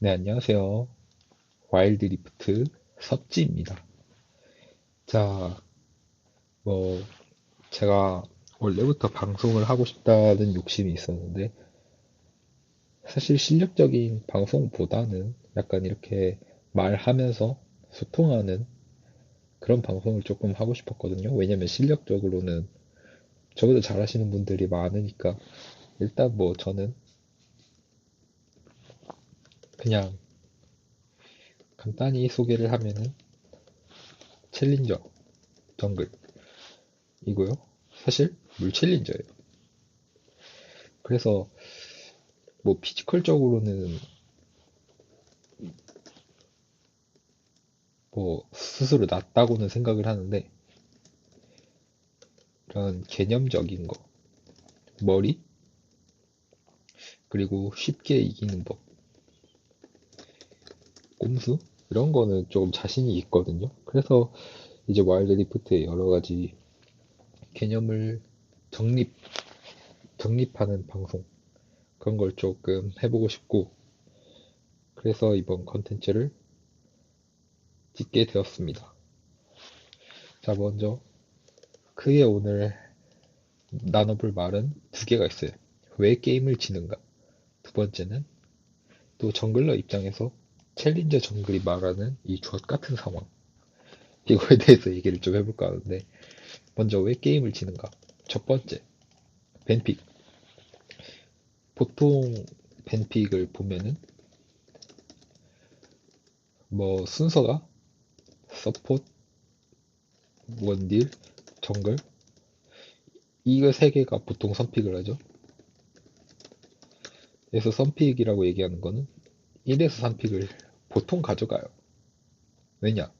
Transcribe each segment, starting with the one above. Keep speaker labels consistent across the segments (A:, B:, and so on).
A: 네, 안녕하세요. 와일드 리프트 섭지입니다. 자, 뭐, 제가 원래부터 방송을 하고 싶다는 욕심이 있었는데, 사실 실력적인 방송보다는 약간 이렇게 말하면서 소통하는 그런 방송을 조금 하고 싶었거든요. 왜냐면 실력적으로는 저보다 잘하시는 분들이 많으니까, 일단 뭐 저는 그냥 간단히 소개를 하면은 챌린저, 정글이고요. 사실 물 챌린저예요. 그래서 뭐 피지컬적으로는 뭐 스스로 낫다고는 생각을 하는데 이런 개념적인 거, 머리, 그리고 쉽게 이기는 법, 꼼수 이런 거는 조금 자신이 있거든요. 그래서 이제 와일드 리프트의 여러 가지 개념을 정립, 정립하는 방송 그런 걸 조금 해보고 싶고 그래서 이번 컨텐츠를 찍게 되었습니다. 자, 먼저 크게 오늘 나눠볼 말은 두 개가 있어요. 왜 게임을 지는가? 두 번째는 또 정글러 입장에서 챌린저 정글이 말하는 이 주엇 같은 상황. 이거에 대해서 얘기를 좀 해볼까 하는데, 먼저 왜 게임을 지는가? 첫 번째, 벤픽. 보통 벤픽을 보면은, 뭐, 순서가 서포트, 원딜, 정글, 이거 세 개가 보통 선픽을 하죠. 그래서 선픽이라고 얘기하는 거는 1에서 3픽을 보통 가져가요. 왜냐?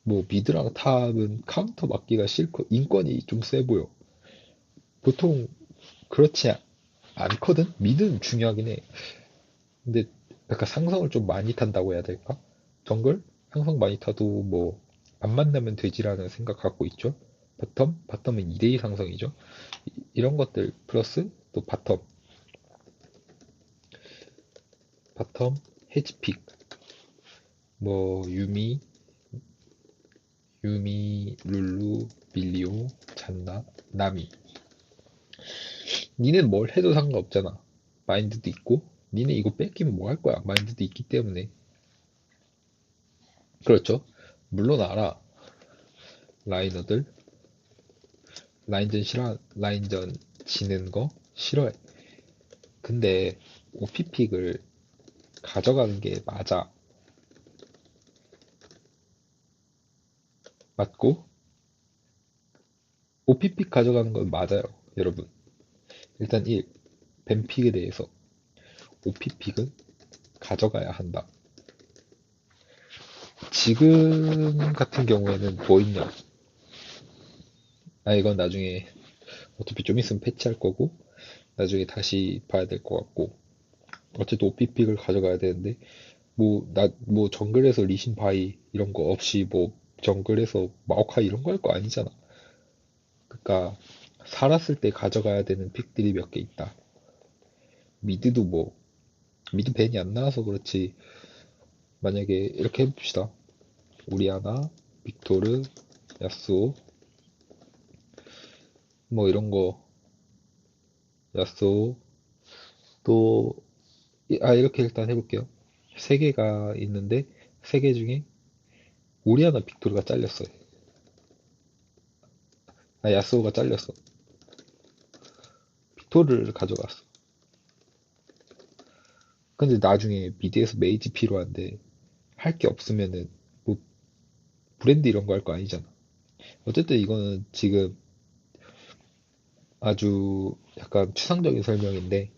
A: 뭐, 미드랑 탑은 카운터 맞기가 싫고, 인권이 좀 세 보여. 보통 그렇지 않거든? 미드는 중요하긴 해. 근데 약간 상성을 좀 많이 탄다고 해야 될까? 정글? 상성 많이 타도 뭐 안 만나면 되지라는 생각 갖고 있죠. 바텀은 2대2 상성이죠. 이런 것들 플러스 또 바텀 해지픽 뭐 룰루, 밀리오, 잔나, 나미. 니는 뭘 해도 상관없잖아. 마인드도 있고 니네 이거 뺏기면 뭐 할 거야. 마인드도 있기 때문에. 그렇죠. 물론 알아. 라이너들 라인전 지는 거 싫어해. 근데 오피픽을 가져가는 게 맞아. 맞고, 오피픽 가져가는 건 맞아요. 여러분. 일단 1. 뱀픽에 대해서 오피픽은 가져가야 한다. 지금 같은 경우에는 뭐 있냐? 아, 이건 나중에 어차피 좀 있으면 패치할 거고, 나중에 다시 봐야 될 것 같고, 어쨌든 오피픽을 가져가야 되는데, 뭐 정글에서 리신 바이 이런 거 없이 뭐 정글에서 마오카이 이런 거 할 거 아니잖아. 그러니까 살았을 때 가져가야 되는 픽들이 몇 개 있다. 미드도 뭐 미드 벤이 안 나와서 그렇지. 만약에 이렇게 해봅시다. 우리아나, 빅토르, 야스오 뭐 이런 거 야스오 또 이렇게 일단 해볼게요. 세 개가 있는데 세 개 중에 우리아나 빅토르가 잘렸어요. 야스오가 잘렸어. 빅토르를 가져갔어. 근데 나중에 미드에서 메이지 필요한데 할 게 없으면은 뭐 브랜드 이런 거 할 거 아니잖아. 어쨌든 이거는 지금 아주 약간 추상적인 설명인데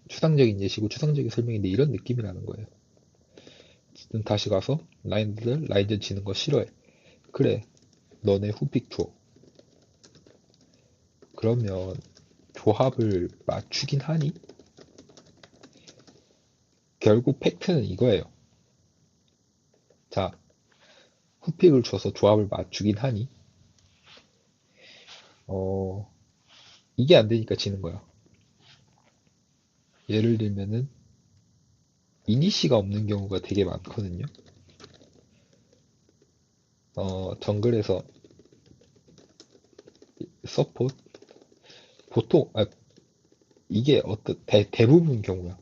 A: 추상적인 예시고 추상적인 설명인데 이런 느낌이라는 거예요. 어쨌든 다시 가서 라인들 라인전 지는 거 싫어해. 그래, 너네 후픽 줘. 그러면 조합을 맞추긴 하니? 결국 팩트는 이거예요. 자, 후픽을 줘서 조합을 맞추긴 하니? 어, 이게 안 되니까 지는 거야. 예를 들면은 이니시가 없는 경우가 되게 많거든요. 정글에서 서폿 보통 이게 대부분 경우야.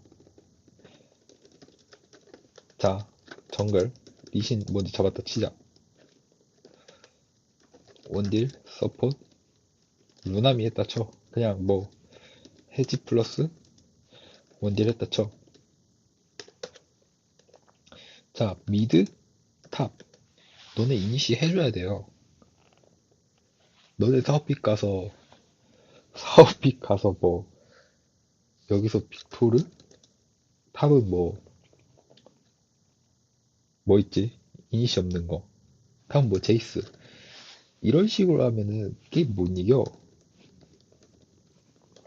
A: 자, 정글 리신 먼저 잡았다 치자. 원딜 서폿 루나미 했다 쳐. 그냥 뭐 해지 플러스 원딜 했다 쳐. 자, 미드 탑 너네 이니시 해줘야 돼요. 너네 사업픽 가서 뭐 여기서 빅토르 탑은 뭐 있지? 이니시 없는 거. 탑은 뭐 제이스. 이런 식으로 하면은 게임 못 이겨.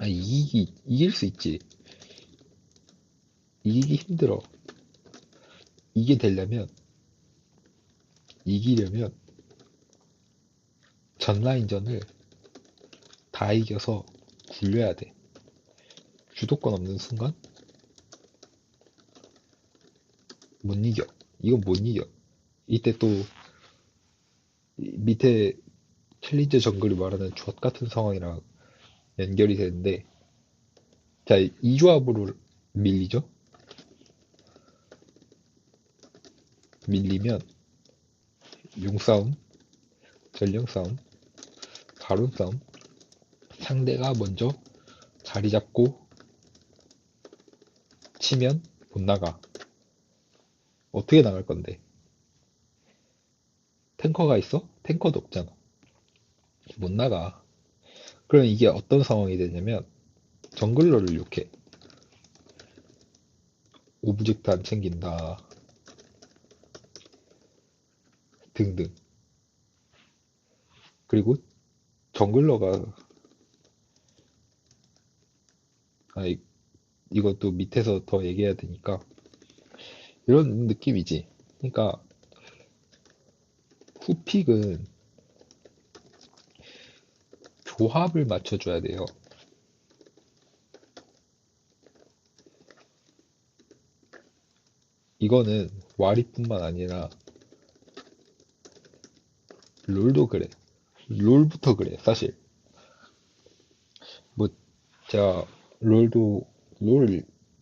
A: 이길 수 있지. 이기기 힘들어. 이게 되려면, 이기려면 전 라인전을 다 이겨서 굴려야 돼. 주도권 없는 순간 못 이겨. 이건 못 이겨. 이때 또 밑에 챌린저 정글이 말하는 젖 같은 상황이랑 연결이 되는데, 자, 이 조합으로 밀리죠? 밀리면 용싸움, 전령싸움, 바론싸움, 상대가 먼저 자리 잡고 치면 못 나가. 어떻게 나갈 건데? 탱커가 있어? 탱커도 없잖아. 못 나가. 그럼 이게 어떤 상황이 되냐면 정글러를 욕해. 오브젝트 안 챙긴다. 등등. 그리고 정글러가 아 이것도 밑에서 더 얘기해야 되니까 이런 느낌이지. 그러니까 후픽은 조합을 맞춰줘야 돼요. 이거는 와리뿐만 아니라 롤도 그래. 롤부터 그래, 사실. 뭐, 제가 롤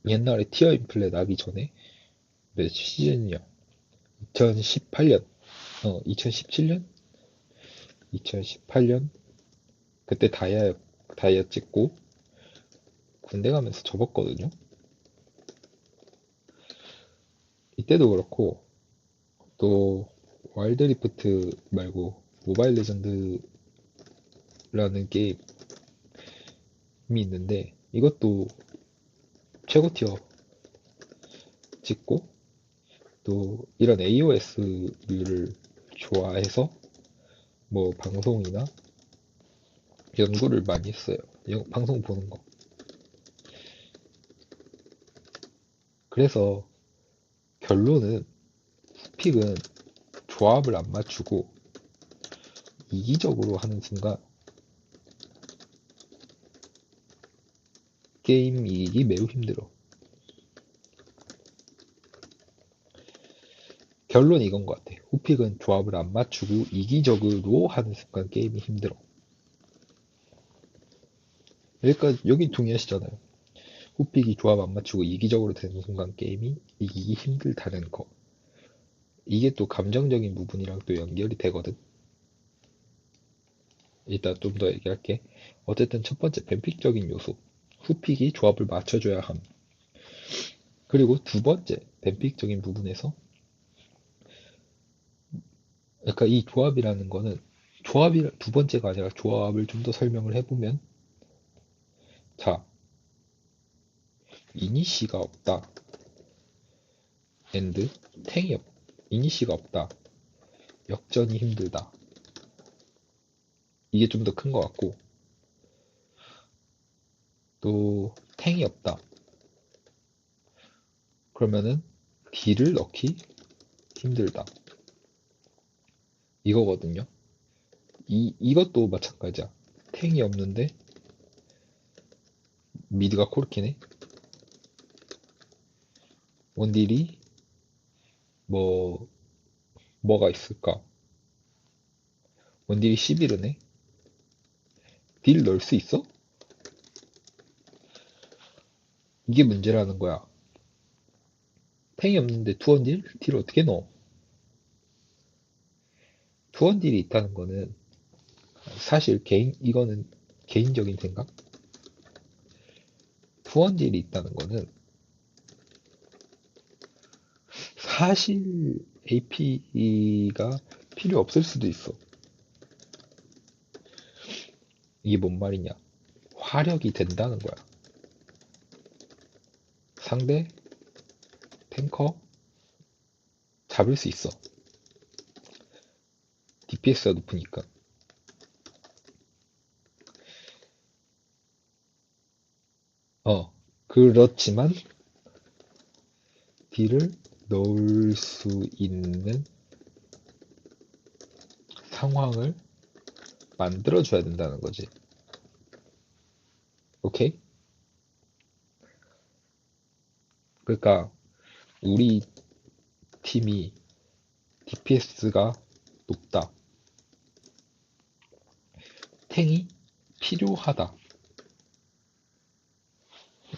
A: 옛날에 티어 인플레 나기 전에 몇 시즌이야? 2018년, 2017년? 2018년? 그때 다이아 찍고 군대 가면서 접었거든요. 이때도 그렇고 또 와일드리프트 말고 모바일 레전드라는 게임이 있는데 이것도 최고 티어 찍고 또 이런 AOS를 좋아해서 뭐 방송이나 연구를 많이 했어요. 방송 보는 거. 그래서 결론은 픽은 조합을 안 맞추고 이기적으로 하는 순간 게임 이기기 매우 힘들어. 결론 이건 것 같아. 후픽은 조합을 안 맞추고 이기적으로 하는 순간 게임이 힘들어. 여기까지 여기 동의하시잖아요. 후픽이 조합 안 맞추고 이기적으로 되는 순간 게임이 이기기 힘들다는 거. 이게 또 감정적인 부분이랑 또 연결이 되거든. 일단 좀 더 얘기할게. 어쨌든 첫 번째 뱀픽적인 요소. 후픽이 조합을 맞춰줘야 함. 그리고 두 번째 뱀픽적인 부분에서 그러니까 이 조합이라는 거는 두 번째가 아니라 조합을 좀 더 설명을 해보면 자, 이니시가 없다. 엔드 탱이 없. 이니시가 없다. 역전이 힘들다. 이게 좀 더 큰 것 같고 또 탱이 없다. 그러면은 딜을 넣기 힘들다. 이거거든요. 이것도 마찬가지야. 탱이 없는데 미드가 코르키네. 원딜이 뭐 뭐가 있을까? 원딜이 11이네? 딜 넣을 수 있어? 이게 문제라는 거야. 탱이 없는데 투원딜? 딜 어떻게 넣어? 투원딜이 있다는 거는 사실 이거는 개인적인 생각? 투원딜이 있다는 거는 사실 AP가 필요 없을 수도 있어. 이게 뭔 말이냐? 화력이 된다는 거야. 상대 탱커 잡을 수 있어. DPS가 높으니까. 그렇지만 딜을 넣을 수 있는 상황을 만들어줘야 된다는 거지. 오케이? 그러니까 우리 팀이 DPS가 높다. 탱이 필요하다.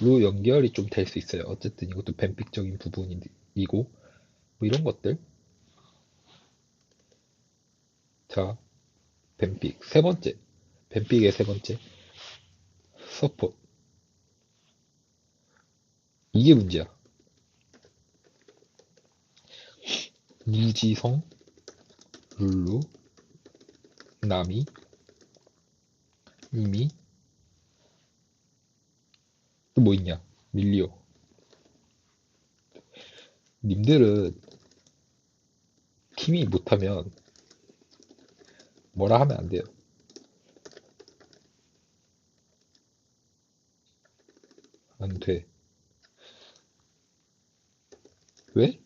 A: 로 연결이 좀 될 수 있어요. 어쨌든 이것도 뱀픽적인 부분이고 뭐 이런 것들. 자, 뱀픽 세 번째. 뱀픽의 세 번째. 서폿. 이게 문제야. 무지성, 룰루, 나미, 유미, 또 뭐 있냐? 밀리오. 님들은 팀이 못하면 뭐라 하면 안 돼요. 안 돼. 왜?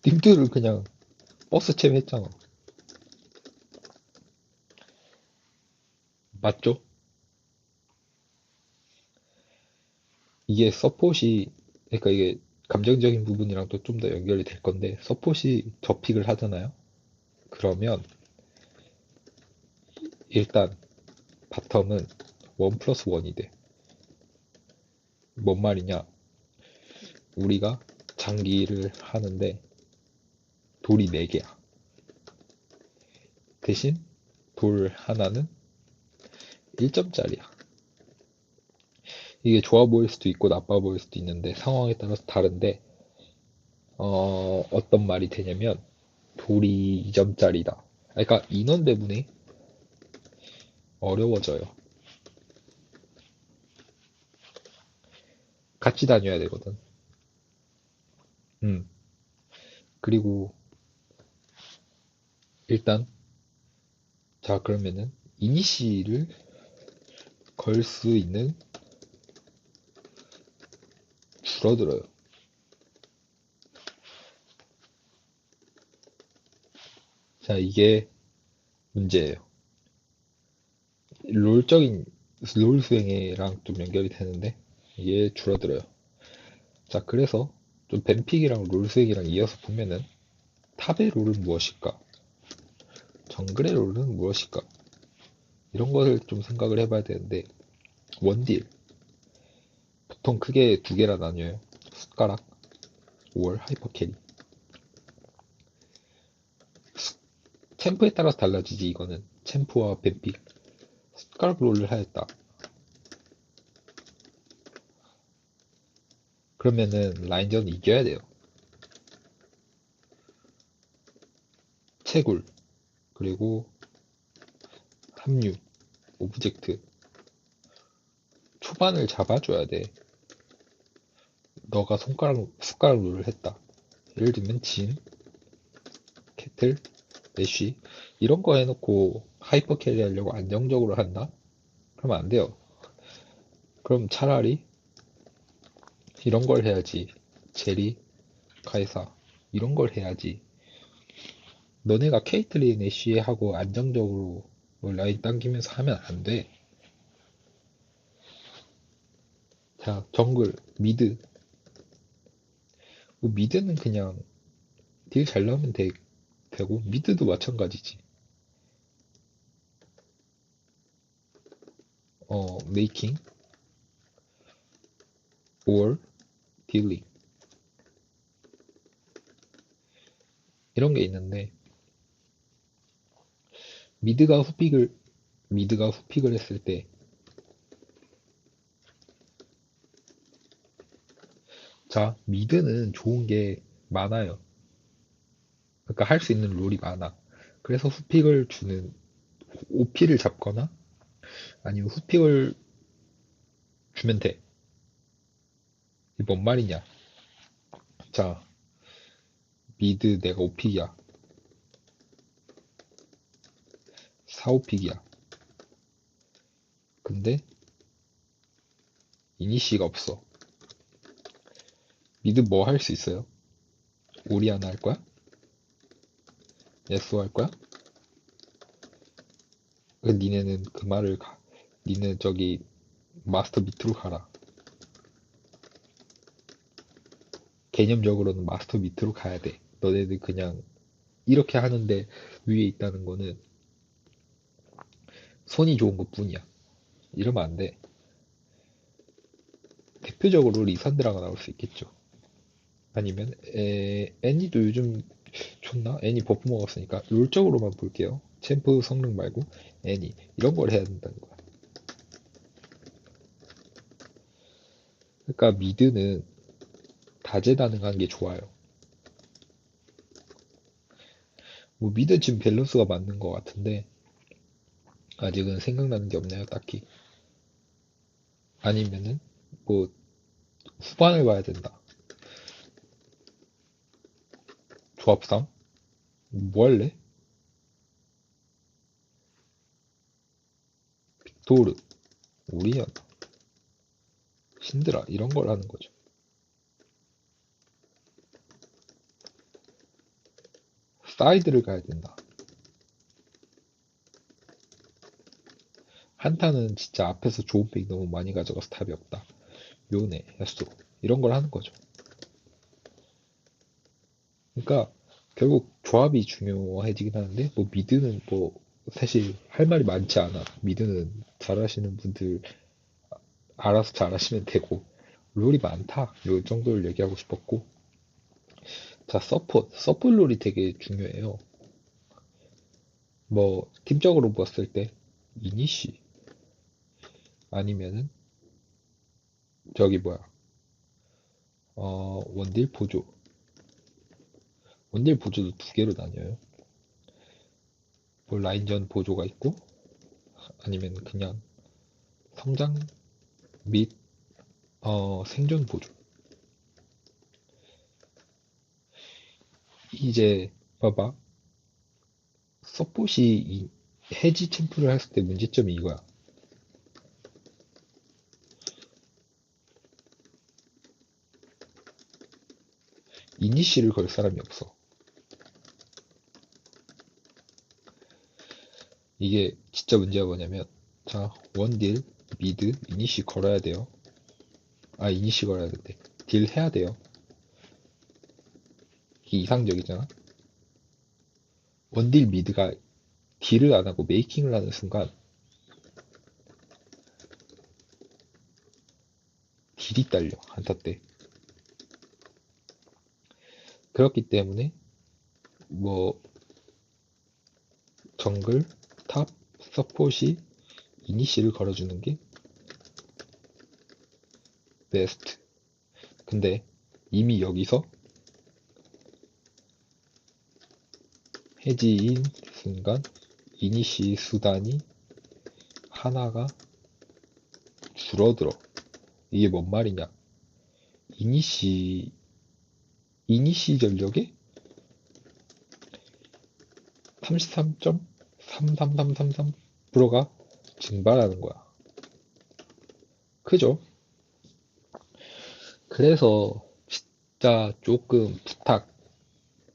A: 님들은 그냥 버스 챔 했잖아. 맞죠? 이게 서폿이, 그러니까 이게 감정적인 부분이랑 또 좀 더 연결이 될 건데, 서폿이 저픽을 하잖아요? 그러면 일단 바텀은 원 플러스 원이 돼. 뭔 말이냐? 우리가 장기를 하는데 돌이 4개야. 대신 돌 하나는 1점짜리야. 이게 좋아 보일 수도 있고 나빠 보일 수도 있는데 상황에 따라서 다른데 어떤 말이 되냐면 돌이 2점짜리다. 그러니까 인원 배분이 어려워져요. 같이 다녀야 되거든. 음. 그리고 일단 자 그러면은 이니시를 걸 수 있는 줄어들어요. 자 이게 문제예요. 롤적인 롤 수행이랑 좀 연결이 되는데 이게 줄어들어요. 자 그래서 좀 뱀픽이랑 롤 수행이랑 이어서 보면은 탑의 롤은 무엇일까? 정글의 롤은 무엇일까? 이런 것을 좀 생각을 해봐야 되는데 원딜 보통 크게 두 개라 나뉘어요. 숟가락, 5월 하이퍼 캐리. 챔프에 따라서 달라지지 이거는. 챔프와 뱀픽. 숟가락 롤을 하였다. 그러면은 라인전은 이겨야 돼요. 채굴, 그리고 합류, 오브젝트. 초반을 잡아줘야 돼. 너가 숟가락 롤을 했다. 예를 들면 진, 캐틀, 애쉬 이런 거 해놓고 하이퍼 캐리 하려고 안정적으로 한다? 그러면 안 돼요. 그럼 차라리 이런 걸 해야지. 제리, 카이사 이런 걸 해야지. 너네가 케이틀린 애쉬 하고 안정적으로 뭐 라인 당기면서 하면 안 돼. 자, 정글, 미드 뭐 미드는 그냥 딜 잘 나오면 되고, 미드도 마찬가지지. 메이킹 or 딜링 이런 게 있는데, 미드가 후픽을 미드가 후픽을 했을 때, 자, 미드는 좋은 게 많아요. 그러니까 할 수 있는 롤이 많아. 그래서 후픽을 주는 OP를 잡거나 아니면 후픽을 주면 돼. 이게 뭔 말이냐? 자, 미드 내가 5픽이야. 4, 5픽이야. 근데 이니시가 없어. 미드 뭐 할 수 있어요? 오리아나 할 거야? 예스오 할 거야? 니네는 그 말을 니네 저기 마스터 밑으로 가라. 개념적으로는 마스터 밑으로 가야 돼. 너네들 그냥 이렇게 하는데 위에 있다는 거는 손이 좋은 것 뿐이야. 이러면 안 돼. 대표적으로 리산드라가 나올 수 있겠죠. 아니면 애니도 요즘 좋나? 애니 버프 먹었으니까 롤적으로만 볼게요. 챔프 성능 말고 애니 이런 걸 해야 된다는 거야. 그러니까 미드는 다재다능한 게 좋아요. 뭐 미드 지금 밸런스가 맞는 것 같은데 아직은 생각나는 게 없네요, 딱히. 아니면은 뭐 후반을 봐야 된다. 조합상 뭐 할래? 빅토르, 오리아나, 신드라 이런 걸 하는 거죠. 사이드를 가야 된다. 한타는 진짜 앞에서 좋은 픽 너무 많이 가져가서 답이 없다. 요네, 야수 이런 걸 하는 거죠. 그러니까 결국 조합이 중요해지긴 하는데 뭐 미드는 뭐 사실 할 말이 많지 않아. 미드는 잘하시는 분들 알아서 잘하시면 되고 롤이 많다. 요 정도를 얘기하고 싶었고 자 서폿 롤이 되게 중요해요. 뭐 팀적으로 봤을 때 이니시 아니면은 저기 뭐야 원딜 보조 원딜 보조도 두 개로 나뉘어요. 뭐 라인전 보조가 있고 아니면 그냥 성장 및 생존 보조. 이제 봐봐. 서폿이 해지 챔프를 했을 때 문제점이 이거야. 이니시를 걸 사람이 없어. 이게 진짜 문제가 뭐냐면 자 원딜 미드 이니시 걸어야 돼요. 아 이니시 걸어야 된대. 딜 해야 돼요. 이게 이상적이잖아. 원딜 미드가 딜을 안 하고 메이킹을 하는 순간 딜이 딸려 한타 때. 그렇기 때문에 뭐 정글, 탑, 서폿이 이니시를 걸어주는 게 베스트. 근데 이미 여기서 해지인 순간 이니시 수단이 하나가 줄어들어. 이게 뭔 말이냐? 이니시 이니시 전력의 33.33333%가 증발하는 거야. 크죠? 그래서 진짜 조금 부탁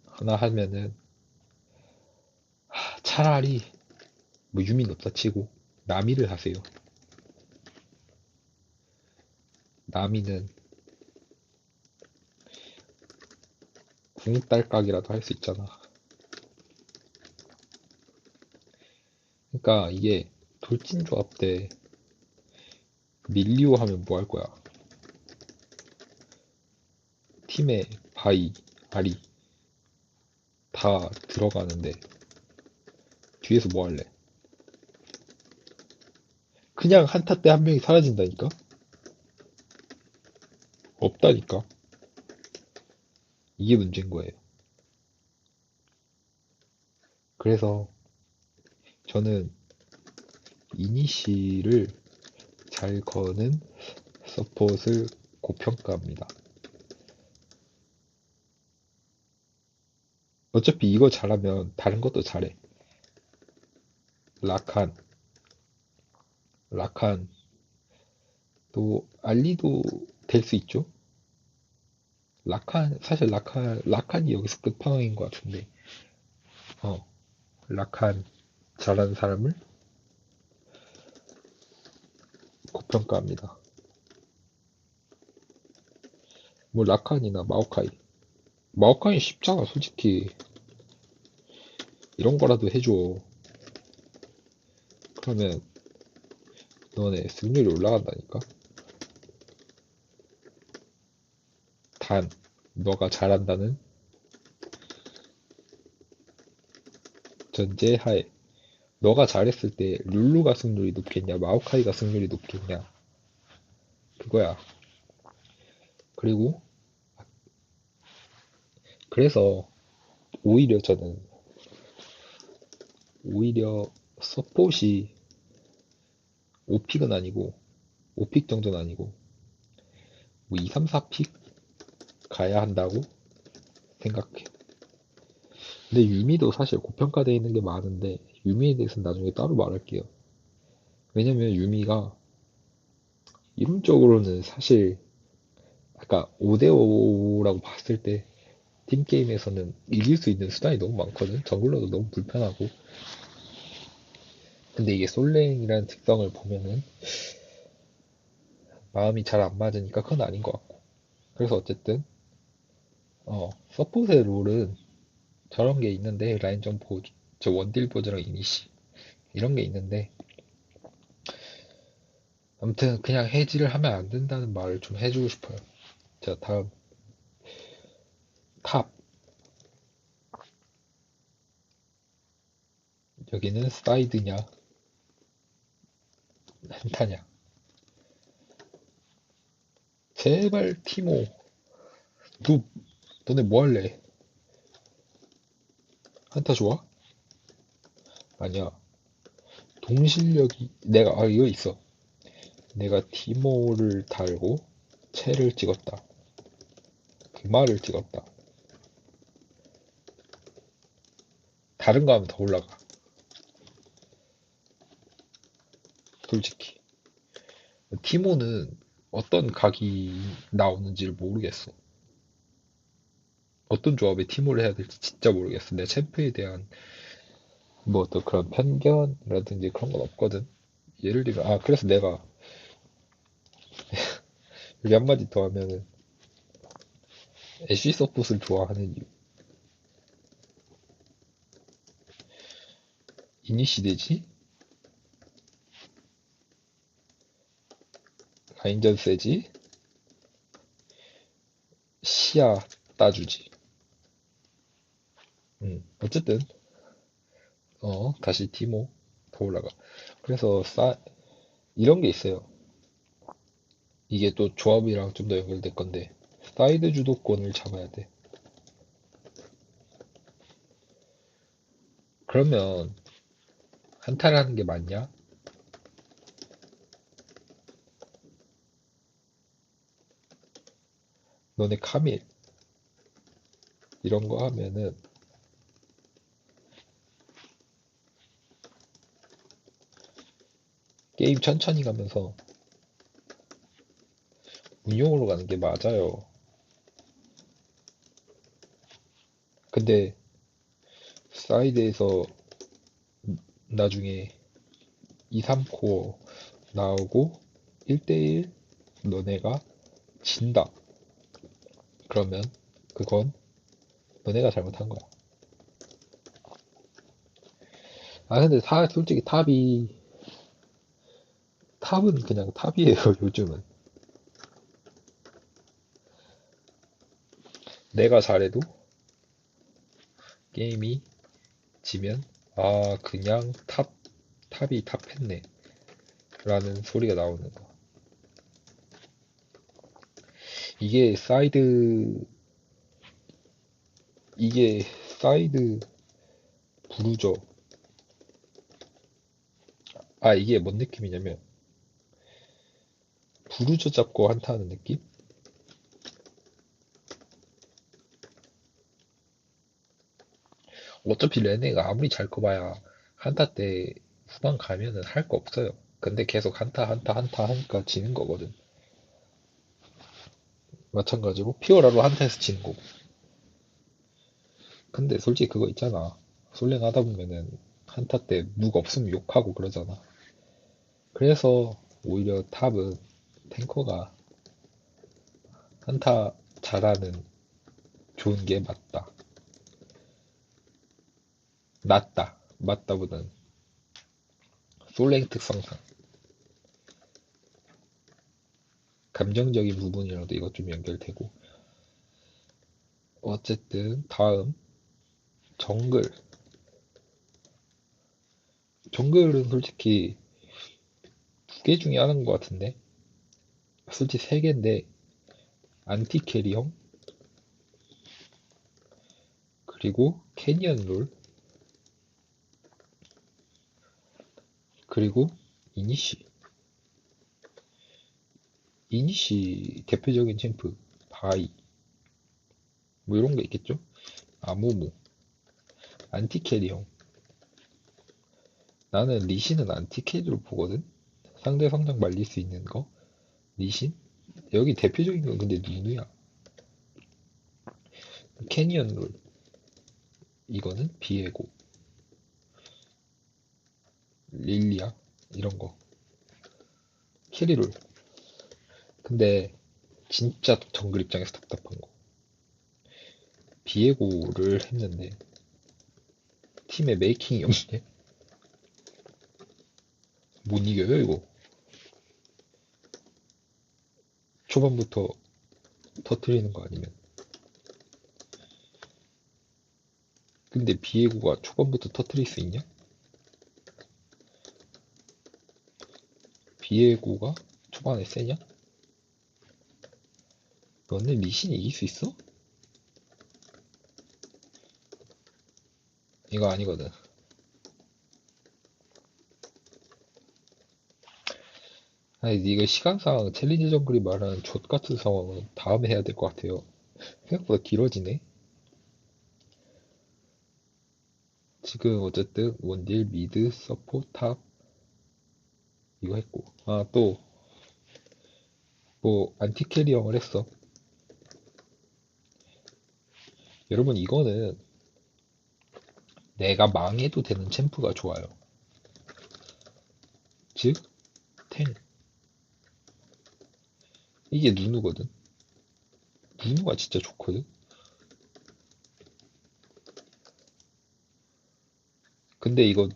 A: 하나 하면은 차라리 뭐 유민 없다 치고 나미를 하세요. 나미는 궁딸깍이라도 할 수 있잖아. 그러니까 이게 돌진 조합 때 밀리오 하면 뭐 할 거야? 팀에 바이, 아리 다 들어가는데 뒤에서 뭐 할래? 그냥 한타 때 한 명이 사라진다니까? 없다니까? 이게 문제인 거예요. 그래서 저는 이니시를 잘 거는 서폿을 고평가합니다. 어차피 이거 잘하면 다른 것도 잘해. 라칸, 라칸, 또 알리도 될 수 있죠? 사실 라칸이 여기서 끝판왕인 것 같은데, 어, 라칸 잘하는 사람을 고평가합니다. 뭐 라칸이나 마오카이. 마오카이 쉽잖아, 솔직히. 이런 거라도 해줘. 그러면 너네 승률이 올라간다니까? 단, 너가 잘한다는 전제하에. 너가 잘했을 때 룰루가 승률이 높겠냐, 마오카이가 승률이 높겠냐. 그거야. 그리고, 그래서 오히려 저는, 오히려 서폿이 5픽은 아니고, 5픽 정도는 아니고, 뭐 2, 3, 4픽 가야 한다고 생각해. 근데 유미도 사실 고평가되어 있는 게 많은데, 유미에 대해서는 나중에 따로 말할게요. 왜냐면 유미가 이론적으로는 사실 아까 5대5라고 봤을 때 팀게임에서는 이길 수 있는 수단이 너무 많거든. 정글러도 너무 불편하고. 근데 이게 솔랭이라는 특성을 보면은 마음이 잘 안 맞으니까 그건 아닌 것 같고. 그래서 어쨌든 서폿의 롤은 저런 게 있는데 라인전 보조, 저 원딜 보조랑 이니시 이런 게 있는데 아무튼 그냥 해지를 하면 안 된다는 말을 좀 해주고 싶어요. 자, 다음 탑. 여기는 사이드냐 한타냐. 제발 티모. 너 너네 뭐 할래? 한타 좋아? 아니야. 동실력이 내가 이거 있어. 내가 티모를 달고 채를 찍었다. 그 말을 찍었다. 다른 거 하면 더 올라가. 솔직히. 티모는 어떤 각이 나오는지를 모르겠어. 어떤 조합에 티모를 해야 될지 진짜 모르겠어. 내 챔프에 대한 뭐 어떤 그런 편견이라든지 그런 건 없거든. 예를 들면, 그래서 내가 여기 한마디 더 하면은 애쉬 서폿을 좋아하는 이유. 이니시 되지? 라인전 세지? 시야 따주지. 어쨌든, 다시 티모 더 올라가. 그래서 이런 게 있어요. 이게 또 조합이랑 좀 더 연결될 건데, 사이드 주도권을 잡아야 돼. 그러면 한타를 하는 게 맞냐? 너네 카밀 이런 거 하면은 게임 천천히 가면서 운용으로 가는 게 맞아요. 근데 사이드에서 나중에 2, 3코어 나오고 1대1 너네가 진다. 그러면 그건 너네가 잘못한 거야. 아, 근데 솔직히 탑은 그냥 탑이에요, 요즘은. 내가 잘해도 게임이 지면, 아, 그냥 탑이 탑했네. 라는 소리가 나오는 거. 이게 사이드, 이게 사이드 부르죠. 아, 이게 뭔 느낌이냐면, 부르저 잡고 한타 하는 느낌? 어차피 레네가 아무리 잘 커봐야 한타 때 후반 가면은 할 거 없어요. 근데 계속 한타 하니까 지는 거거든. 마찬가지로 피오라로 한타에서 지는 거고. 근데 솔직히 그거 있잖아. 솔랭 하다 보면은 한타 때 묵 없으면 욕하고 그러잖아. 그래서 오히려 탑은 탱커가 한타 잘하는 좋은 게 맞다. 낫다. 맞다보다는 솔랭 특성상 감정적인 부분이라도 이것 좀 연결되고. 어쨌든 다음 정글. 정글은 솔직히 두 개 중에 하나인 것 같은데. 솔직히 세 개인데 안티 캐리형 그리고 캐니언 롤 그리고 이니시. 이니시 대표적인 챔프 바이 뭐 이런 게 있겠죠? 아무무 안티 캐리형. 나는 리신은 안티 캐리로 보거든. 상대 성장 말릴 수 있는 거 리신. 여기 대표적인 건 근데 누누야. 캐니언 롤 이거는 비에고 릴리아 이런 거 캐리롤. 근데 진짜 정글 입장에서 답답한 거 비에고를 했는데 팀에 메이킹이 없네. 못 이겨요 이거. 초반부터 터트리는 거 아니면. 근데 비에고가 초반부터 터트릴 수 있냐? 비에고가 초반에 세냐? 너는 리신이 이길 수 있어? 이거 아니거든. 아니 이거 시간상 챌린지 정글이 말하는 족 같은 상황은 다음에 해야 될 것 같아요. 생각보다 길어지네. 지금 어쨌든 원딜, 미드, 서포, 탑 이거 했고 아 또 뭐 안티 캐리형을 했어. 여러분 이거는 내가 망해도 되는 챔프가 좋아요. 즉 탱. 이게 누누거든. 누누가 진짜 좋거든. 근데 이거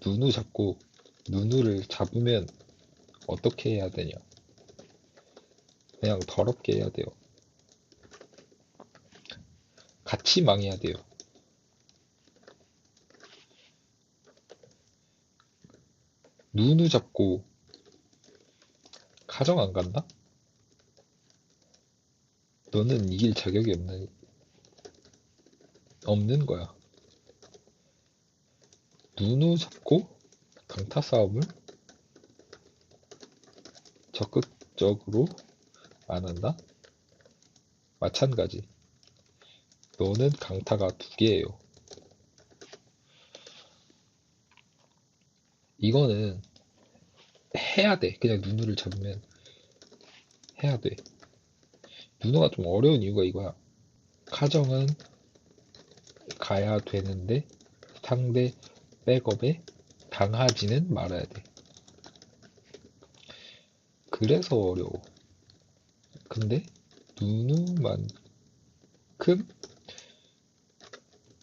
A: 누누를 잡으면 어떻게 해야 되냐? 그냥 더럽게 해야 돼요. 같이 망해야 돼요. 누누 잡고 가정 안 간다? 너는 이길 자격이 없는 거야. 누누 잡고 강타 싸움을 적극적으로 안 한다? 마찬가지. 너는 강타가 두 개예요. 이거는 해야 돼. 그냥 누누를 잡으면 해야 돼. 누누가 좀 어려운 이유가 이거야. 카정은 가야 되는데 상대 백업에 당하지는 말아야 돼. 그래서 어려워. 근데 누누만큼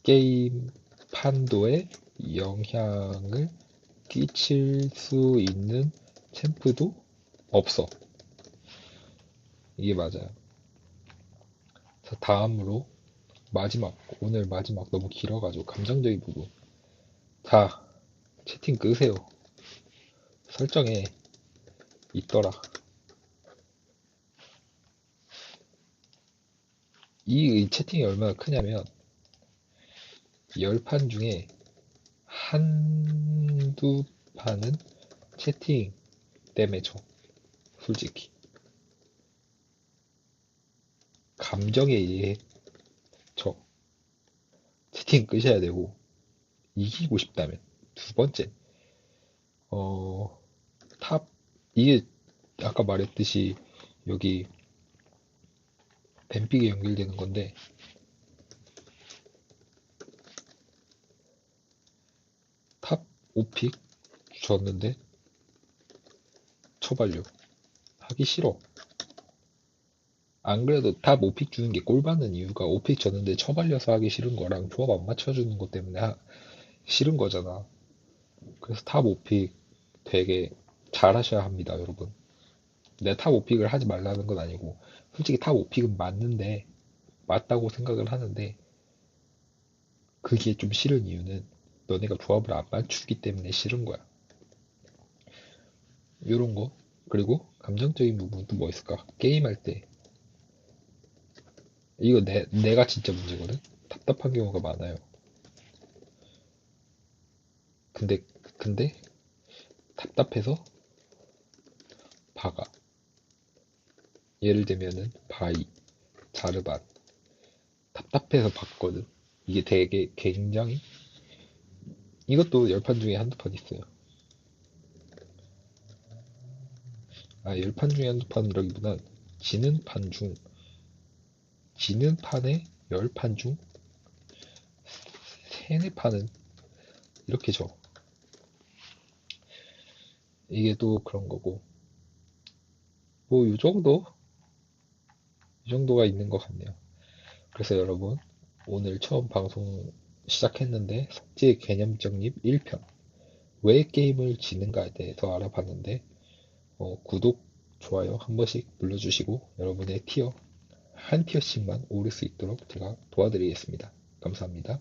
A: 게임 판도에 영향을 끼칠 수 있는 챔프도 없어. 이게 맞아요. 자, 다음으로 마지막, 오늘 마지막 너무 길어가지고 감정적인 부분. 자, 채팅 끄세요. 설정에 있더라. 이 채팅이 얼마나 크냐면, 10판 중에 한두 판은 채팅 때문에 져. 솔직히. 감정에 의해 져. 채팅 끄셔야 되고, 이기고 싶다면. 두 번째, 어, 탑, 이게 아까 말했듯이 여기 뱀픽에 연결되는 건데, 탑 5픽 줬는데, 처발려. 하기 싫어. 안 그래도 탑 5픽 주는 게 꼴받는 이유가 5픽 줬는데 처발려서 하기 싫은 거랑 조합 안 맞춰주는 것 때문에 싫은 거잖아. 그래서 탑 5픽 되게 잘하셔야 합니다, 여러분. 내가 탑 5픽을 하지 말라는 건 아니고, 솔직히 탑 5픽은 맞는데, 맞다고 생각을 하는데, 그게 좀 싫은 이유는 너네가 조합을 안 맞추기 때문에 싫은 거야. 요런 거. 그리고 감정적인 부분도 뭐 있을까? 게임할 때. 이거 내가 진짜 문제거든? 답답한 경우가 많아요. 근데, 근데, 답답해서 박아. 예를 들면은, 바이, 자르반. 답답해서 박거든. 이게 되게 굉장히, 이것도 10판 중에 한두 판 있어요. 아, 10판 중에 한두 판이라기보단, 지는 판 중, 지는 판에 10판 중, 세네 판은 이렇게 져. 이게 또 그런 거고. 뭐, 이 정도가 있는 것 같네요. 그래서 여러분, 오늘 처음 방송 시작했는데, 속죄 개념 정립 1편. 왜 게임을 지는가에 대해서 알아봤는데, 구독, 좋아요 한 번씩 눌러주시고, 여러분의 티어, 한 티어씩만 오를 수 있도록 제가 도와드리겠습니다. 감사합니다.